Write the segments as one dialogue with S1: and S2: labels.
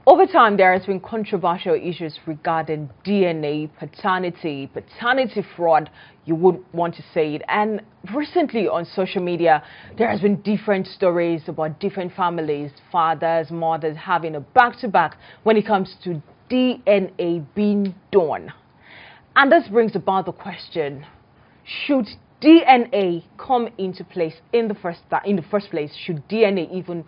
S1: Over time, there has been controversial issues regarding DNA, paternity fraud, you would want to say it. And recently on social media, there has been different stories about different families, fathers, mothers having a back-to-back when it comes to DNA being done. And this brings about the question, should DNA come into place in the first place? Should DNA even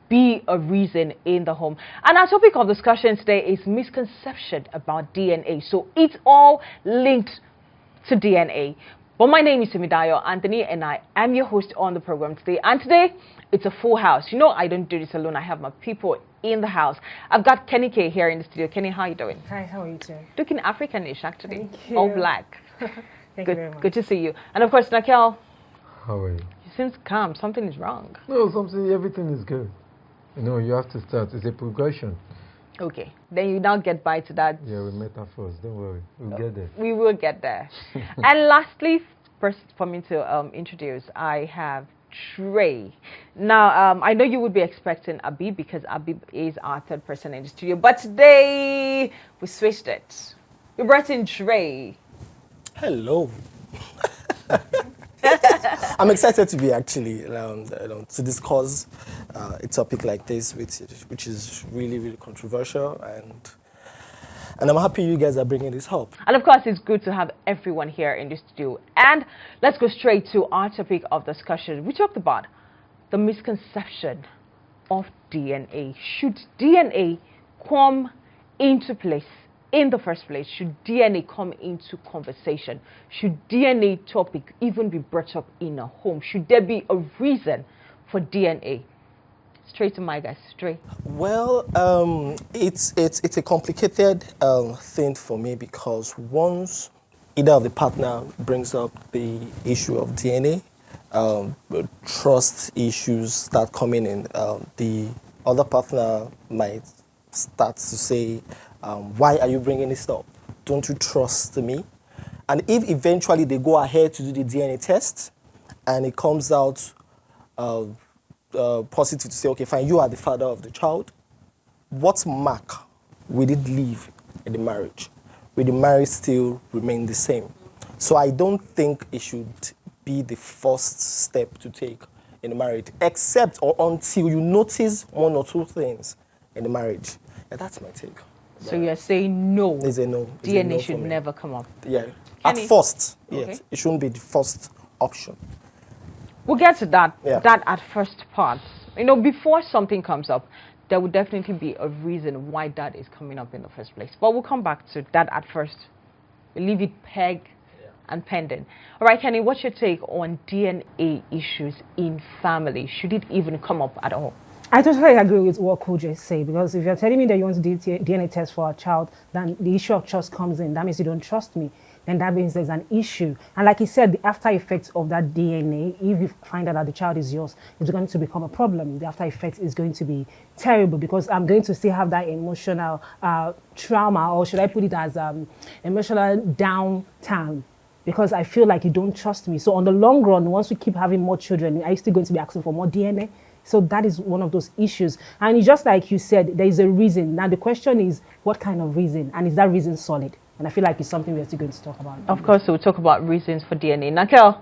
S1: be a reason in the home? And our topic of discussion today is misconception about DNA. So it's all linked to DNA. But my name is Simidayo Anthony, and I am your host on the program today. And today, it's a full house. You know, I don't do this alone. I have my people in the house. I've got Kenny K here in the studio. Kenny, how are you doing?
S2: Hi, how are you doing?
S1: Looking Africanish, actually.
S2: Thank you.
S1: All black.
S2: Thank you very much.
S1: Good to see you. And of course, Nakel.
S3: How are you?
S1: You seem calm. Something is wrong.
S3: No, everything is good. You know, you have to start. It's a progression.
S1: Okay. Then you now get by to that.
S3: Yeah, we metaphors. Don't worry. We'll get there.
S1: We will get there. And lastly, first for me to introduce, I have Trey. Now, I know you would be expecting Abib because Abib is our third person in the studio. But today, we switched it. We brought in Trey.
S4: Hello. I'm excited to be actually to discuss a topic like this, which is really, really controversial, and I'm happy you guys are bringing this up.
S1: And of course, it's good to have everyone here in the studio. And let's go straight to our topic of discussion. We talked about the misconception of DNA. Should DNA come into place in the first place? Should DNA come into conversation? Should DNA topic even be brought up in a home? Should there be a reason for DNA? Straight to my guys, straight.
S4: Well, it's a complicated thing for me because once either of the partner brings up the issue of DNA, trust issues start coming in. The other partner might start to say, why are you bringing this up? Don't you trust me? And if eventually they go ahead to do the DNA test and it comes out positive to say, okay, fine, you are the father of the child, what mark will it leave in the marriage? Will the marriage still remain the same? So I don't think it should be the first step to take in the marriage, except or until you notice one or two things in the marriage. And that's my take.
S1: So you're saying no?
S4: It's a no. It's
S1: DNA
S4: a no
S1: should never come up?
S4: Yeah.
S1: Kenny?
S4: At first,
S1: Okay.
S4: yes. It shouldn't be the first option.
S1: We'll get to that,
S4: Yeah.
S1: that at first part. You know, before something comes up, there would definitely be a reason why that is coming up in the first place. But we'll come back to that at first. We'll leave it peg and pending. All right, Kenny, what's your take on DNA issues in family? Should it even come up at all?
S2: I totally agree with what Koje said, because if you're telling me that you want to do DNA test for a child, then the issue of trust comes in. That means you don't trust me. Then that means there's an issue. And like he said, the after effects of that DNA, if you find out that the child is yours, it's going to become a problem. The after effects is going to be terrible because I'm going to still have that emotional trauma, or should I put it as emotional downtime, because I feel like you don't trust me. So on the long run, once we keep having more children, are you still going to be asking for more DNA? So that is one of those issues. And it's just like you said, there is a reason. Now the question is, what kind of reason? And is that reason solid? And I feel like it's something we're still going to talk about.
S1: Of course, we'll talk about reasons for DNA. Nakel?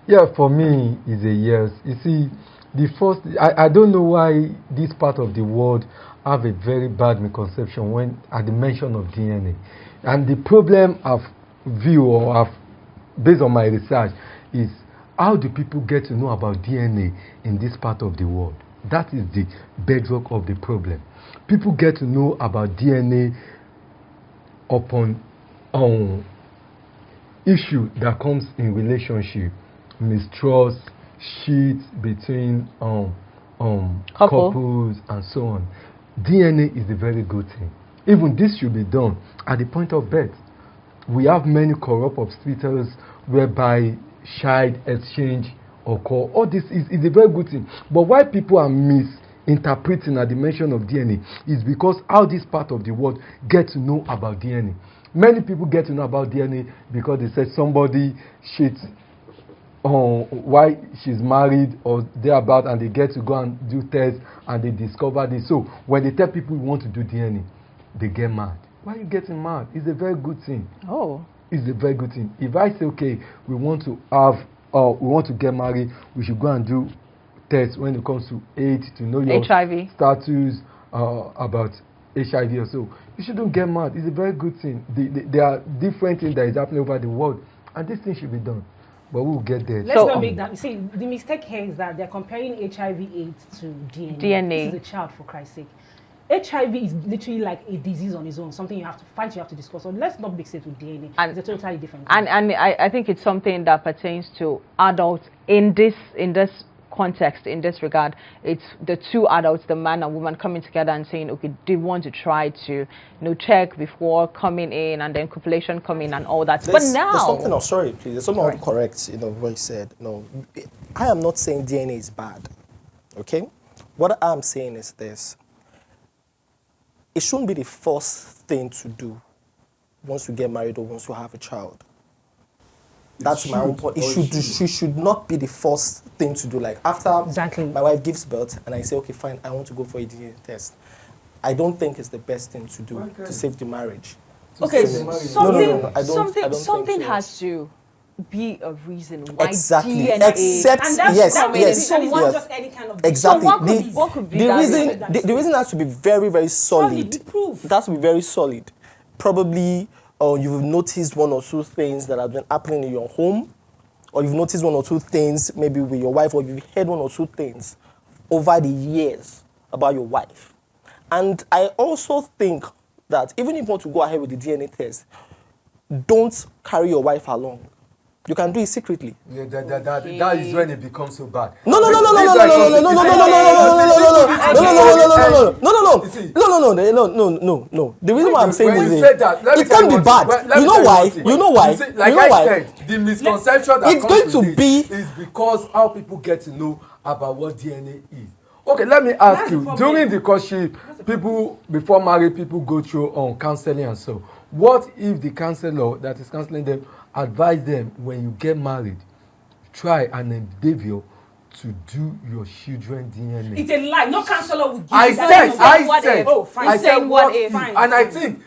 S3: Yeah, for me, it's a yes. You see, I don't know why this part of the world have a very bad misconception when at the mention of DNA. And the problem I've based on my research is, how do people get to know about DNA in this part of the world? That is the bedrock of the problem. People get to know about DNA upon issue that comes in relationship, mistrust, shit between couples and so on. DNA is a very good thing. Even this should be done at the point of birth. We have many corrupt hospitals whereby child exchange occur. All this is a very good thing. But why people are misinterpreting at the mention of DNA is because how this part of the world get to know about DNA. Many people get to know about DNA because they said somebody shit why she's married or thereabout, and they get to go and do tests and they discover this. So when they tell people we want to do DNA, they get mad. Why are you getting mad? It's a very good thing.
S1: Oh.
S3: It's a very good thing. If I say, okay, we want to get married, we should go and do tests when it comes to AIDS, to know your
S1: HIV
S3: status about HIV or so. You shouldn't get mad. It's a very good thing. There are different things that is happening over the world, and this thing should be done. But we'll get there.
S2: Let's not make that. See, the mistake here is that they're comparing HIV/AIDS to DNA. This is a child, for Christ's sake. HIV is literally like a disease on its own, something you have to fight, you have to discuss. So let's not mix it with DNA. It's a totally different thing.
S1: And I think it's something that pertains to adults in this context, in this regard. It's the two adults, the man and woman, coming together and saying, okay, they want to try to check before coming in, and then copulation coming and all that. But now
S4: there's something else, sorry please, there's something correct, what you said. No, I am not saying DNA is bad. Okay? What I'm saying is this. It shouldn't be the first thing to do once you get married or once you have a child. That's my own point. It should not be the first thing to do. Like after my wife gives birth and I say, okay, fine, I want to go for a DNA test. I don't think it's the best thing to do to save the marriage.
S1: Okay,
S4: something
S1: has to be a reason why
S4: exactly.
S1: DNA.
S4: Except yes.
S2: So what just any kind of
S4: exactly.
S1: So what could be
S4: the reason has to be very, very solid. It has to be very solid. Probably you've noticed one or two things that have been happening in your home, or you've noticed one or two things maybe with your wife, or you've heard one or two things over the years about your wife. And I also think that even if you want to go ahead with the DNA test, don't carry your wife along. You can do it secretly.
S3: Yeah, that is when it becomes so bad.
S4: No. The reason why I'm saying this, it can be bad. You know why? You know why?
S3: Like I said, the misconception that
S4: it's going to be
S3: is because how people get to know about what DNA is. Okay, let me ask you. During the courtship, people before marriage, people go through counseling and so. What if the counselor that is counseling them advise them, when you get married, try and endeavor to do your children DNA?
S2: It's a lie. No counselor will give you
S3: I said,
S2: what if?
S3: And I think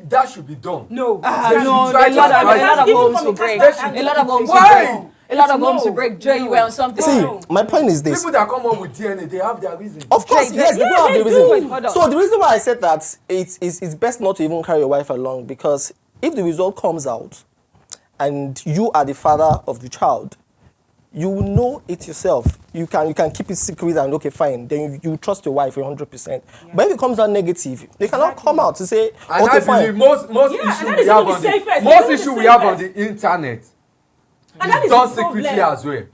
S3: that should be done.
S2: No.
S1: A lot of homes will break. A lot of homes will break. A lot of homes will break. Joy, you were on something.
S4: See, my point is this.
S3: People that come up with DNA, they have their reason.
S4: Of course, yes, they do have the reason. So the reason why I said that it's best not to even carry your wife along, because if the result comes out and you are the father of the child, you will know it yourself. You can keep it secret and okay, fine. Then you trust your wife 100%. Yeah. But if it comes out negative, they cannot come out to say,
S3: and okay, fine. Most issue we have on the internet is done secretly as well.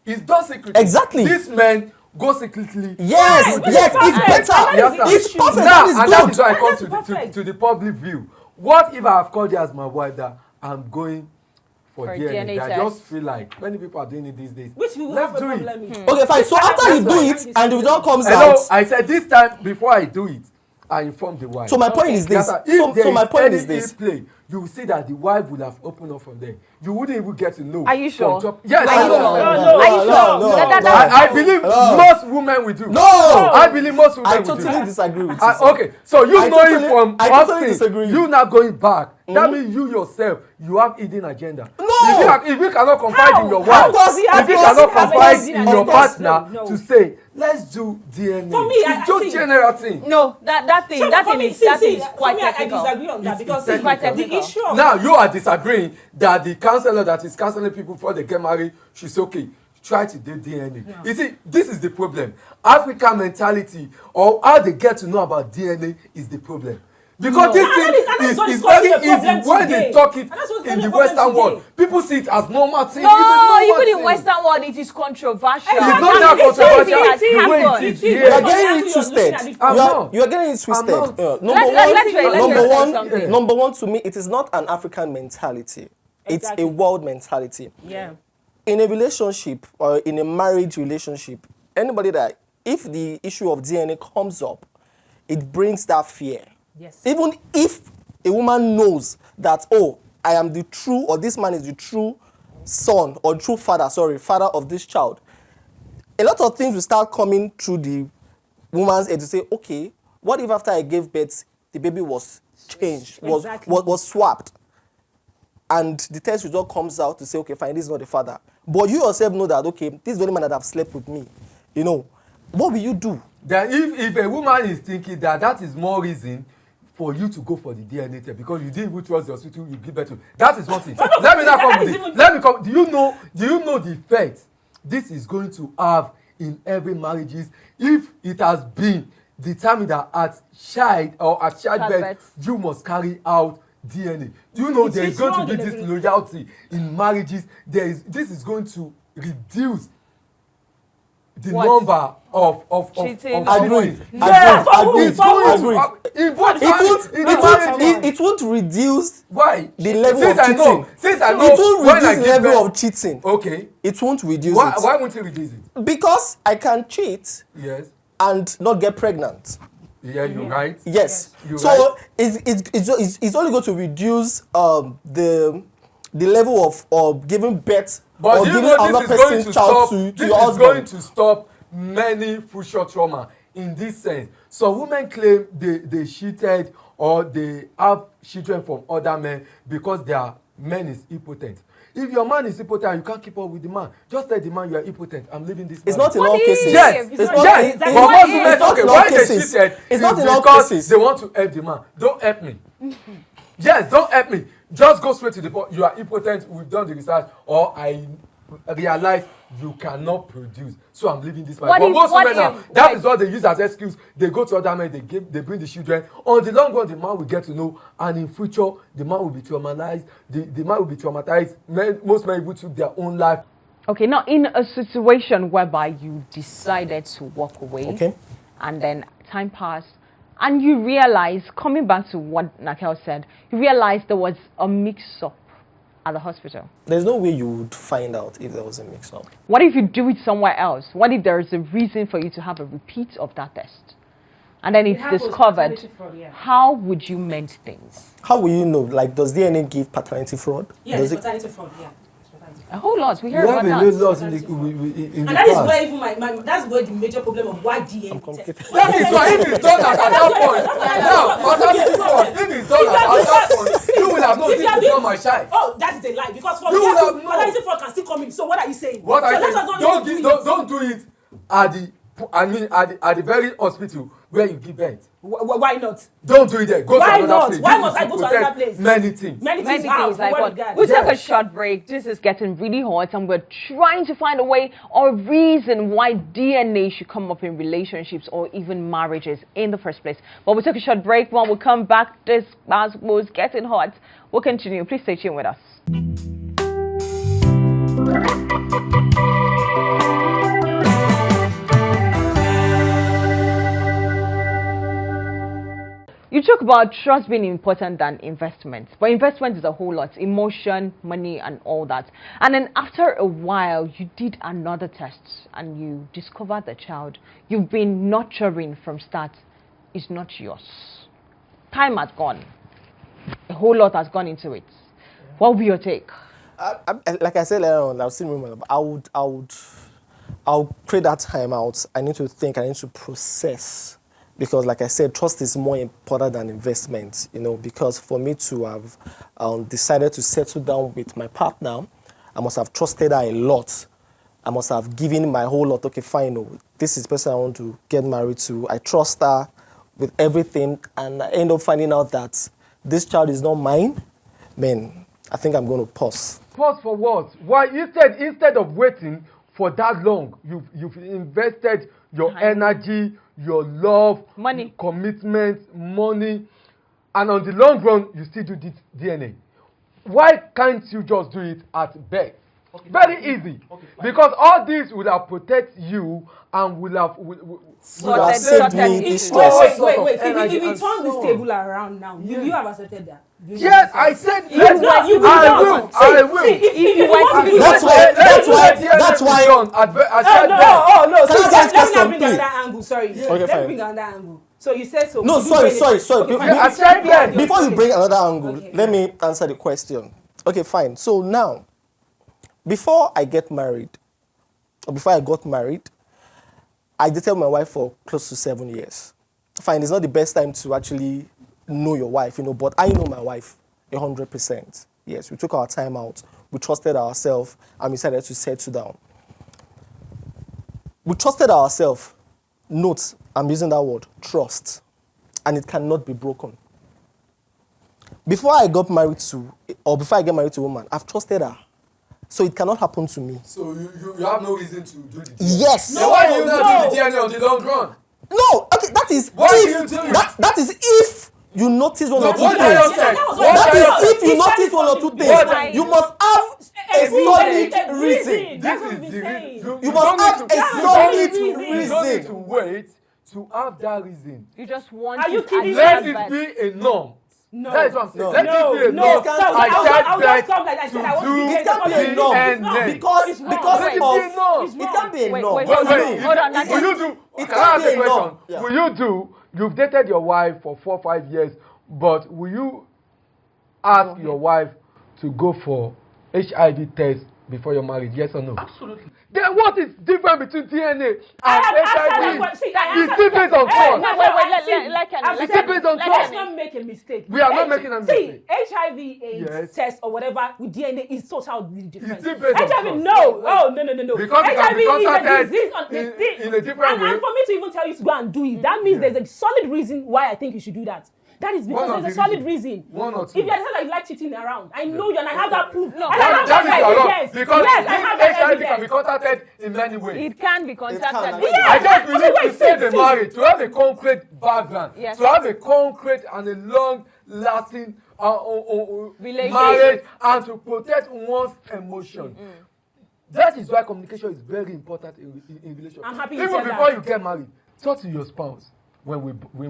S3: It's done secretly.
S4: Exactly.
S3: These men go secretly.
S4: Yes, it's better. It's perfect.
S3: Now, and that is why I come to the public view. What if I have called you as my wife that I'm going for DNA? I just feel like many people are doing it these days.
S2: Let's do it.
S4: Okay, fine. So after you do it and the result comes out.
S3: I said this time before I do it, I inform the wife.
S4: So my point is this.
S3: So my point is this. You will see that the wife would have opened up from there. You wouldn't even get to know.
S1: Are you sure?
S3: Yes.
S1: Are you sure?
S3: I believe most women will do.
S4: No.
S3: I believe most women will do.
S4: I totally disagree with you.
S3: Okay, so you knowing from
S4: Austin,
S3: you not going back. That means you yourself, you have hidden agenda.
S4: No.
S3: If you cannot confide in your wife, if you cannot confide in your partner to say, let's do DNA.
S2: For me,
S3: it's just general thing.
S1: No, that thing is quite technical.
S2: I disagree on that because
S1: it's quite technical.
S2: The issue of
S3: now you are disagreeing that the counselor that is counseling people before they get married, she's okay. Try to do DNA. Yeah. You see, this is the problem. African mentality, or how they get to know about DNA, is the problem. Because this thing is very easy when they talk it in the Western world. People see it as normal thing.
S1: No, even in Western world, it is controversial.
S3: It's not that controversial. The way it is here.
S4: You are getting it twisted. You are getting it twisted. Number one, to me, it is not an African mentality. It's a world mentality.
S1: Yeah.
S4: In a relationship or in a marriage relationship, anybody that, if the issue of DNA comes up, it brings that fear.
S2: Yes.
S4: Even if a woman knows that, oh, I am the true, or this man is the true son or true father, father of this child, a lot of things will start coming through the woman's head to say, okay, what if after I gave birth, the baby was changed, was swapped? And the test result comes out to say, okay, fine, this is not the father. But you yourself know that, okay, this is the only man that have slept with me. You know, what will you do?
S3: Then if a woman is thinking that is more reason for you to go for the DNA test because you didn't even trust the hospital you give birth to. That is one thing. Let me not come with it. Let me come. Do you know the effect this is going to have in every marriages if it has been determined that at childbirth you must carry out DNA? Do you know there is going to be this loyalty in marriages? This is going to reduce the number of cheating.
S4: Agree. It won't reduce the level of cheating. It won't reduce the level of cheating.
S3: Okay.
S4: It won't reduce it.
S3: Why won't it reduce it?
S4: Because I can cheat and not get pregnant.
S3: Yeah, you're right.
S4: Yes. So right. It's only going to reduce the level of giving birth or giving another person's child to your husband.
S3: This is going to stop many future trauma in this sense. So women claim they cheated or they have children from other men because their man is impotent. If your man is impotent, you can't keep up with the man. Just tell the man you are impotent. I'm leaving this.
S4: It's not in all cases.
S3: Yes,
S4: it's not in all cases. It's not in all cases.
S3: They want to help the man. Don't help me. Yes, don't help me. Just go straight to the point. You are impotent. We've done the research, or I realize you cannot produce, so I'm leaving this man. But most women now, that is what they use as excuse. They go to other men, they bring the children. On the long run, the man will get to know, and in future, the man will be traumatized. The man will be traumatized. Most men even took their own life.
S1: Okay, now in a situation whereby you decided to walk away, and then time passed, and you realize, coming back to what Nakel said, you realized there was a mix-up at the hospital.
S4: There's no way you would find out if there was a mix-up.
S1: What if you do it somewhere else? What if there is a reason for you to have a repeat of that test? And then it's discovered. How would you mend things?
S4: How will you know? Like, does DNA give paternity fraud?
S5: Yes, paternity fraud, yeah.
S1: A whole lot. We hear about that.
S5: And that is where even that's where the major problem of why DNA.
S3: That is why if it's done at that point. Now, paternity fraud. If it's done at that point, you will have known this is not my child.
S5: Oh, that is a lie. Because for me, paternity fraud can still come in. So what are you saying?
S3: What I say, don't do it at the very hospital where you give birth.
S5: Why not?
S3: Don't do it there. Go to another place.
S5: Why must I go to another place?
S3: Many things.
S5: Many things like what?
S1: We'll take a short break. This is getting really hot, and we're trying to find a way or a reason why DNA should come up in relationships or even marriages in the first place. But we'll take a short break. When we come back, this was getting hot. We'll continue. Please stay tuned with us. You talk about trust being important than investment, but investment is a whole lot, emotion, money, and all that. And then after a while, you did another test and you discovered the child you've been nurturing from start is not yours. Time has gone. A whole lot has gone into it. What would be your take?
S4: Like I said earlier on, I'll create that time out. I need to think, I need to process. Because like I said, trust is more important than investment, you know, because for me to have decided to settle down with my partner, I must have trusted her a lot. I must have given my whole lot. Okay, fine, no, this is the person I want to get married to. I trust her with everything, and I end up finding out that this child is not mine. Man, I think I'm going to pause.
S3: Pause for what? Why instead of waiting for that long, you've invested your energy, your love,
S1: money,
S3: commitment, money, and on the long run, you still do this DNA. Why can't you just do it at birth? Okay, very easy. Okay, because all this will have protect you and will have
S4: saved me this stress.
S5: Wait. If we turn this table around now, will you have accepted that?
S3: Yes, I said
S5: I will.
S4: That's why.
S5: No.
S4: Can I ask
S5: Let me
S4: question,
S5: bring another angle. Sorry.
S4: Okay,
S5: Let
S4: fine.
S5: me bring another angle. So you said so.
S4: No, sorry. Before you bring another angle, let me answer the question. Okay, fine. So now, Before I got married, I dated my wife for close to 7 years. Fine, it's not the best time to actually know your wife, but I know my wife 100%. Yes, we took our time out, we trusted ourselves, and we decided to settle down. We trusted ourselves. Note, I'm using that word, trust. And it cannot be broken. Before I get married to a woman, I've trusted her. So it cannot happen to me.
S3: So you have no reason to do the DNA?
S4: Yes.
S3: No, why do you not do the DNA on the long run?
S4: No, okay, that is
S3: Why do you do it?
S4: That is if you notice one or two things.
S5: That
S4: is if you notice one or two things. You must have a solid reason.
S3: This is the reason.
S4: You must have a solid
S3: You don't need
S4: reason.
S3: to wait to have that reason.
S1: You just want
S5: Are you
S1: it
S5: kidding
S1: as
S5: me?
S3: Let
S1: advert.
S3: it be a norm.
S5: No.
S3: That is what I'm saying.
S4: No.
S3: Let it be a norm.
S5: I'll just come like I said. I want to
S4: It can't be a norm because
S3: Let it be a norm.
S4: it can't be a norm.
S1: Wait,
S3: Wait,
S1: hold on.
S3: will you do?
S4: It
S3: Can I
S4: can't
S3: ask
S4: be
S3: a
S4: a norm.
S3: question?
S4: Yeah.
S3: Will you do? You've dated your wife for 4 or 5 years, but will you ask your wife to go for HIV test before your marriage? Yes or no?
S6: Absolutely.
S3: Then what is different between DNA and
S5: I
S3: HIV?
S5: have
S3: It's still based on trust.
S1: Wait,
S3: It's still based on
S5: Let's
S3: trust.
S5: not make a mistake.
S3: We are not making a mistake.
S5: See, HIV/AIDS
S3: Yes.
S5: test or whatever with DNA is totally different.
S3: It's still based on
S5: HIV,
S3: trust.
S5: no. Oh, no.
S3: Because it can be
S5: HIV is a
S3: contacted
S5: disease
S3: in a different way.
S5: And for me to even tell you to go and do it, that means there's a solid reason why I think you should do that. That is because
S3: One of
S5: there's a
S3: the
S5: solid reason.
S3: One or two.
S5: If you're the type that you like cheating around, I know you and I have that proof.
S1: No.
S5: And I have
S3: That is your law.
S5: evidence.
S3: Because
S5: Yes, I have that
S3: HIV can be
S5: evidence.
S3: contacted in many ways.
S1: It can be contacted.
S4: can.
S5: Yeah.
S3: I just believe
S5: Okay,
S3: to save a marriage, to have a concrete background,
S1: Yes.
S3: to have a concrete and a long-lasting
S1: Relationship.
S3: marriage, and to protect one's emotion. That is why communication is very important in relationship.
S5: I'm happy you
S3: Even
S5: said
S3: before
S5: that.
S3: you get married, talk to your spouse. When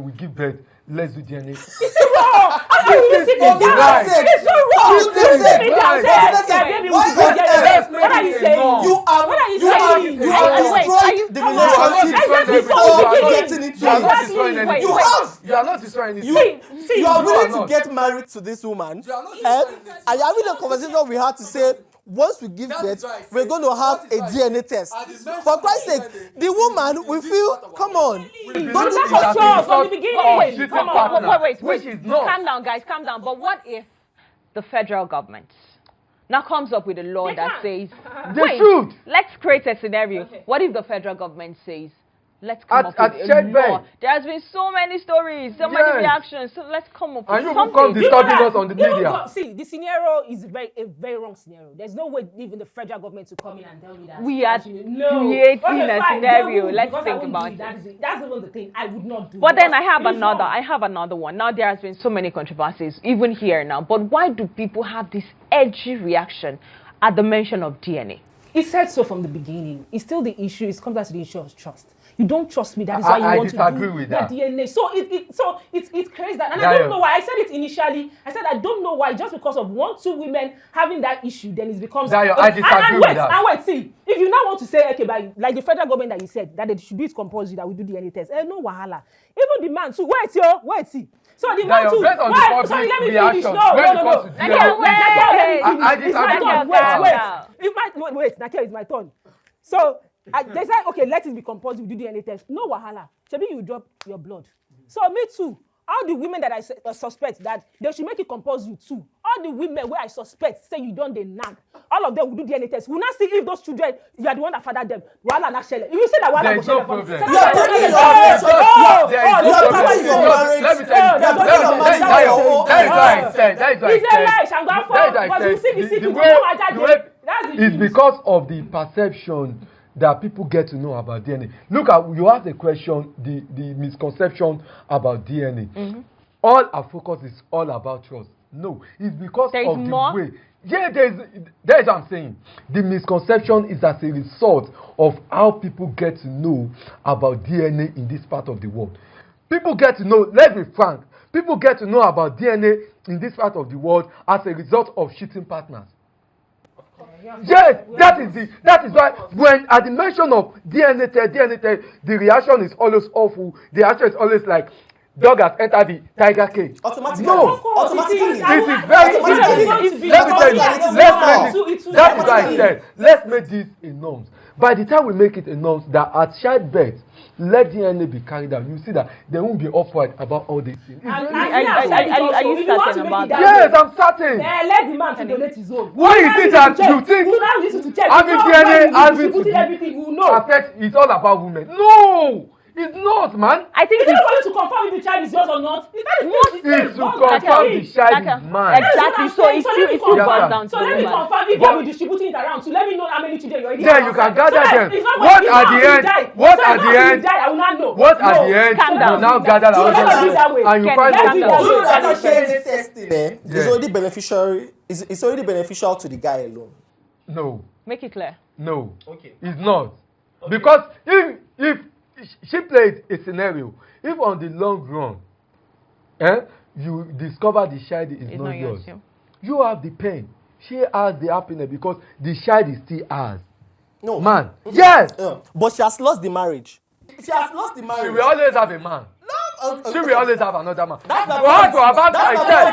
S3: we give birth, let's do DNA.
S5: It's wrong. How can you sit
S3: It's
S5: down?
S3: right.
S5: It's so wrong.
S3: It's
S5: Sit down,
S3: right.
S5: say, baby, we
S4: Why
S5: should go
S4: is
S5: get
S4: that?
S5: it. What are you saying?
S3: You
S5: What are you
S4: you are
S5: saying?
S4: you are
S1: Wait,
S4: destroying the
S5: come on.
S4: relationship
S5: Exactly.
S4: before
S5: So
S4: getting into
S3: You are not
S4: it.
S3: destroying
S1: Wait,
S3: anything.
S4: You have.
S3: You are not destroying anything.
S5: See,
S4: You are
S3: You
S4: willing
S3: are
S4: to
S3: not.
S4: get married to this woman,
S3: You are not
S4: and
S3: destroying anything.
S4: are you having a conversation we had to say once we give
S3: That
S4: birth,
S3: is why I
S4: we're
S3: say-
S4: going to have
S3: that is
S4: a
S3: why I
S4: DNA test.
S3: At the mention
S4: For
S3: of
S4: Christ's sake,
S3: DNA,
S4: the woman will feel, come on,
S3: Don't
S5: But
S3: do
S5: that's
S3: that
S5: for sure, from the beginning.
S3: cheating
S5: Come on.
S3: partner,
S1: Wait,
S3: which is not.
S1: Calm down, guys, calm down. But what if the federal government now comes up with a law
S5: They
S1: that
S5: can.
S1: says,
S3: They should.
S1: let's create a scenario.
S5: Okay.
S1: What if the federal government says, let's come up
S3: At
S1: with a
S3: Childbirth.
S1: law? There has been so many stories, so many
S3: Yes.
S1: reactions. So let's come up with
S3: And you will
S1: something.
S3: come disturbing us on the media.
S5: See, the scenario is a very wrong scenario. There's no way even the federal government to come in and tell me that.
S1: We are
S5: actually,
S1: creating a
S5: fine,
S1: scenario.
S5: they will,
S1: Let's
S5: because I
S1: think
S5: won't
S1: about
S5: do
S1: it.
S5: That's even the thing I would not do.
S1: But then
S5: because
S1: I have
S5: it is
S1: another
S5: wrong.
S1: one. Now there has been so many controversies, even here now. But why do people have this edgy reaction at the mention of DNA?
S5: He said so from the beginning. It's still the issue. It comes back to the issue of trust. You don't trust me. That is why you want to
S3: disagree
S5: do
S3: with
S5: the
S3: that.
S5: DNA. So it's crazy that, and I
S3: Yeah,
S5: don't know why. I said it initially. I said I don't know why. Just because of 1-2 women having that issue, then it becomes.
S3: Dayo, I disagree
S5: and
S3: with
S5: wait,
S3: that.
S5: And wait, see, if you now want to say okay, like the federal government that you said that they should be compulsory that we do DNA test. No wahala. Even the man too. Wait, see. So the man
S3: Dayo,
S5: too.
S3: based on the
S5: Wait,
S3: public
S5: sorry, let me
S3: reaction,
S5: finish. No.
S3: when it comes to DNA, I
S5: It's my
S3: disagree
S5: turn.
S3: with
S1: that.
S5: Wait, Nakia, it's my turn. So they said, okay, let it be compulsory, we do DNA test. No wahala. Maybe you drop your blood. So me too. All the women that I suspect that they should make it compulsory too. All the women where I suspect say you don't they nag. All of them will do DNA test. We'll not see if those children, you are the one that fathered them. Wahala na shele. If you say that wahala
S3: There
S5: go
S3: is no
S5: shele for me.
S3: problem.
S5: Say
S4: You are
S5: that
S4: taking
S5: wahala
S4: your
S5: go
S4: marriage.
S3: There is no
S4: you are
S3: problem.
S4: taking your marriage.
S3: Let me tell you.
S5: That is
S3: That is why I said.
S5: It's a lie, Shanga, but you see the secret.
S3: It's because of the perception that people get to know about DNA. Look at, you asked a question, the misconception about DNA. All our focus is all about trust. No, it's because
S1: There is
S3: of
S1: more?
S3: the way. Yeah, there's what I'm saying. The misconception is as a result of how people get to know about DNA in this part of the world. People get to know, let's be frank, people get to know about DNA in this part of the world as a result of cheating partners. Yes, that is why when at the mention of DNA test, the reaction is always awful. The reaction is always like, dog has entered the tiger cage.
S4: Automatically.
S3: No.
S4: Automatically.
S3: This is very easy. Let me tell you, let's make this, that is why I said, let's make this a norm. By the time we make it a norm that at childbirth, let DNA be carried out, you see that there won't be awkward about all these things.
S1: Are you certain about that?
S3: Yes, I'm certain.
S5: Let the man to donate his own.
S3: Why is it that you think having DNA, having to affect, it's all about women? No! It's not, man.
S5: I think you want to confirm if the child is yours or not.
S3: What is to confirm the child is mine?
S1: Exactly. So it still boils down to
S5: so let me confirm if you are distributing it around. So let me know how many children you already
S3: have.
S5: Yeah,
S3: you can gather them. What at the end? What at the end?
S5: I will not know.
S3: What at the end? You now gather and you find
S4: out. It's already beneficial. It's already beneficial to the guy alone.
S3: No.
S1: Make it clear.
S3: No. Okay. It's not. Because if she played a scenario, if on the long run, you discover the child is not yours, you have the pain. She has the happiness because the child is still ours. No. Man. Yes.
S4: But she has lost the marriage. She has lost the marriage.
S3: She will always have a man. She will always have another man.
S4: That's my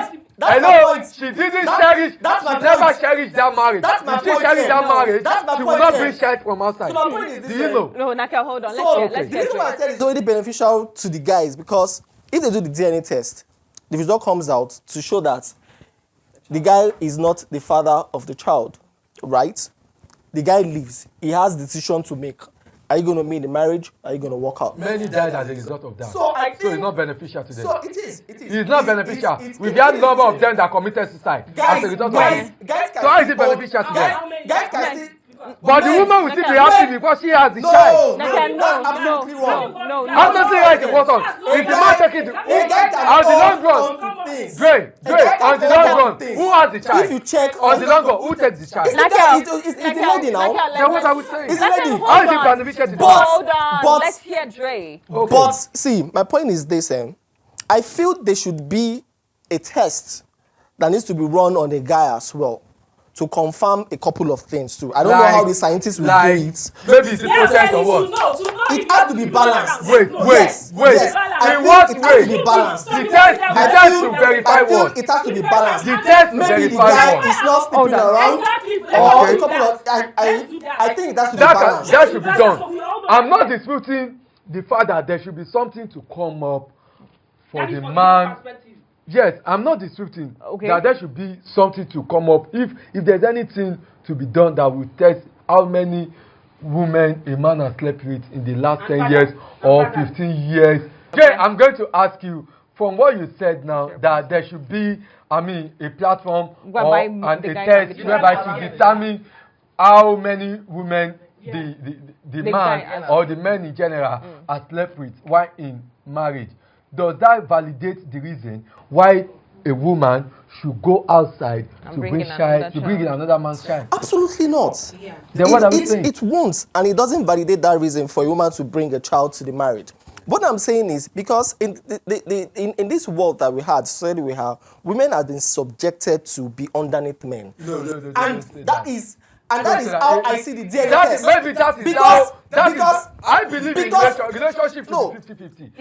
S4: point.
S3: Hello, she didn't cherish. She never cherished that marriage. If she cherished that marriage, she will not bring child from outside.
S4: So my point is this.
S3: Do you know?
S1: No, Naka, hold on.
S4: The reason why I said it's already beneficial to the guys because if they do the DNA test, the result comes out to show that the guy is not the father of the child, right? The guy lives. He has the decision to make. Are you going to make the marriage? Are you going to walk out?
S3: Many died as a result of that.
S4: So
S3: it's not beneficial to them.
S4: So it is.
S3: It's not beneficial. We've had a number of them that committed suicide as a result of that. So how is it beneficial to them?
S4: Guys can still...
S3: But the woman will still be happy because she has the child.
S4: No.
S3: I'm not saying right the bottom. If the man taking the on the long run, great. On the long run, who has the child?
S4: If you check
S3: on the long run, who takes the child?
S4: It's the lady now.
S3: Then what are we saying?
S4: It's the lady.
S3: How is it beneficial to them?
S1: Hold on. Let's hear Dre.
S4: But see, my point is this: I feel there should be a test that needs to be run on the guy as well, to confirm a couple of things too. I don't know how the scientists will do it.
S3: Maybe it's the process or what?
S4: It has to be balanced.
S3: Wait. In what way?
S4: It has to be balanced.
S3: The test to verify what?
S4: It has to be balanced.
S3: The test to
S4: maybe the
S3: verify
S4: guy
S3: what?
S4: is not sleeping around, or a couple of. I think it has to be balanced.
S3: That should be done. I'm not disputing the fact that there should be something to come up for the man. Yes, I'm not disputing that there should be something to come up. If there's anything to be done that will test how many women a man has slept with in the last 10 years or 15 years. Jay, I'm going to ask you, from what you said now, that there should be, a platform or a test whereby to determine how many women the man or the men in general has slept with while in marriage. Does that validate the reason why a woman should go outside to bring in another man's child?
S4: Absolutely not.
S3: Yeah. Then what are we saying?
S4: It won't, and it doesn't validate that reason for a woman to bring a child to the marriage. What I'm saying is because in this world that we had, society we have, women have been subjected to be underneath men.
S3: No,
S4: that is how I see the DNA test.
S3: Maybe because I believe in relationship is 50-50.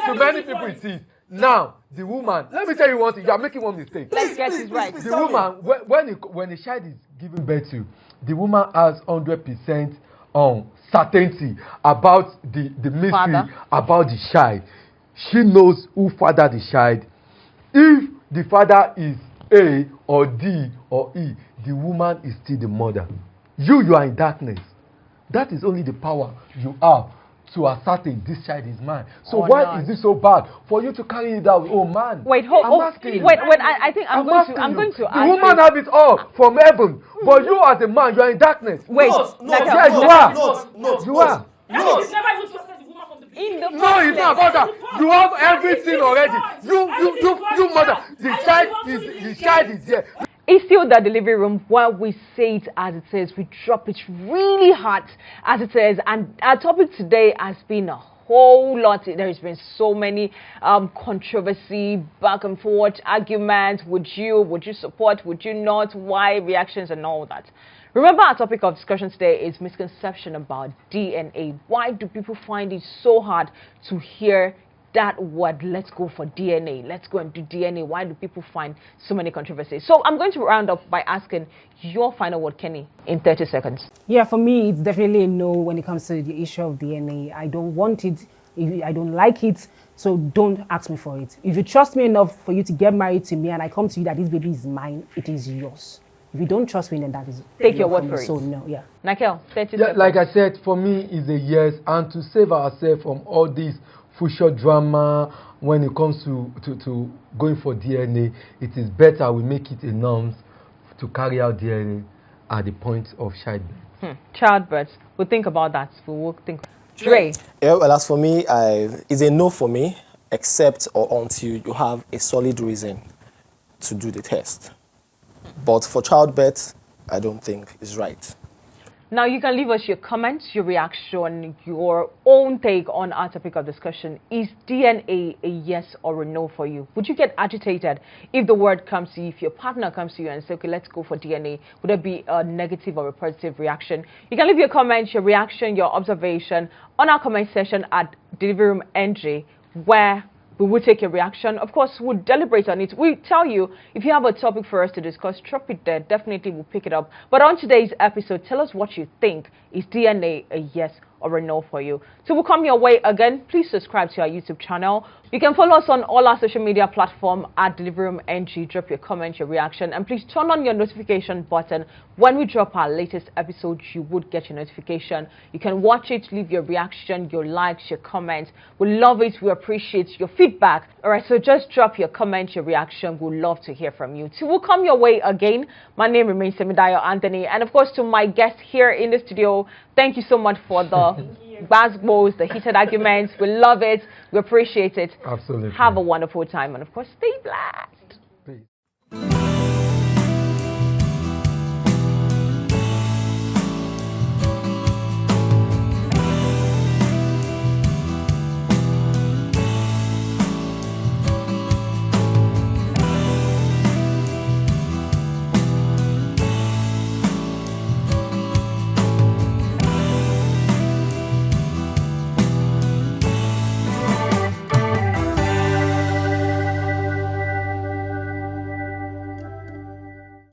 S3: To many people it is. Now, the woman, let me tell you one thing, you are making one mistake.
S1: Let's get this right.
S3: The woman, when the child is given birth to, the woman has 100% certainty about the mystery about the child. She knows who fathered the child. If the father is A or D or E, the woman is still the mother. You are in darkness. That is only the power you have to ascertain this child is mine. So why is it so bad for you to carry it out? Oh man.
S1: Wait, I think I'm going to ask
S3: the woman have it all from heaven, but you as a man, you are in darkness.
S1: Wait,
S3: you are. No, it's not about that. You have everything already. You mother. The child is there.
S1: It's still the delivery room where we say it as it is. We drop it really hard as it is. And our topic today has been a whole lot. There has been so many controversy, back and forth, arguments. Would you support? Would you not? Why? Reactions and all that. Remember, our topic of discussion today is misconception about DNA. Why do people find it so hard to hear that word? Let's go for DNA. Let's go and do DNA. Why do people find so many controversies? So I'm going to round up by asking your final word, Kenny, in 30 seconds.
S2: Yeah, for me, it's definitely a no when it comes to the issue of DNA. I don't want it. I don't like it. So don't ask me for it. If you trust me enough for you to get married to me and I come to you that this baby is mine, it is yours. If you don't trust me, then that is
S1: take your word for it.
S2: So no, yeah.
S1: Nakel, 30 seconds.
S3: Like I said, for me, it's a yes. And to save ourselves from all this future drama when it comes to going for DNA, it is better we make it a norm to carry out DNA at the point of childbirth.
S1: Childbirth. We'll think about that. We'll think. Dre.
S4: Yeah, well, as for me, it's a no for me, except or until you have a solid reason to do the test. But for childbirth, I don't think it's right.
S1: Now, you can leave us your comments, your reaction, your own take on our topic of discussion. Is DNA a yes or a no for you? Would you get agitated if the word comes to you, if your partner comes to you and says, okay, let's go for DNA? Would there be a negative or a positive reaction? You can leave your comments, your reaction, your observation on our comment section at Delivery Room NG, where we will take your reaction. Of course, we'll deliberate on it. We'll tell you if you have a topic for us to discuss, drop it there. Definitely we'll pick it up. But on today's episode, tell us what you think. Is DNA a yes or a no for you? So we'll come your way again. Please subscribe to our YouTube channel. You can follow us on all our social media platforms at Delivery Room NG. Drop your comment, your reaction, and please turn on your notification button. When we drop our latest episode, you would get your notification. You can watch it, leave your reaction, your likes, your comments. We love it. We appreciate your feedback. All right, so just drop your comment, your reaction. We'd love to hear from you. So we'll come your way again. My name remains Semidayo Anthony, and of course to my guest here in the studio, thank you so much for the basketballs, the heated arguments. We love it. We appreciate it.
S3: Absolutely.
S1: Have a wonderful time, and of course, stay blessed.
S3: Peace.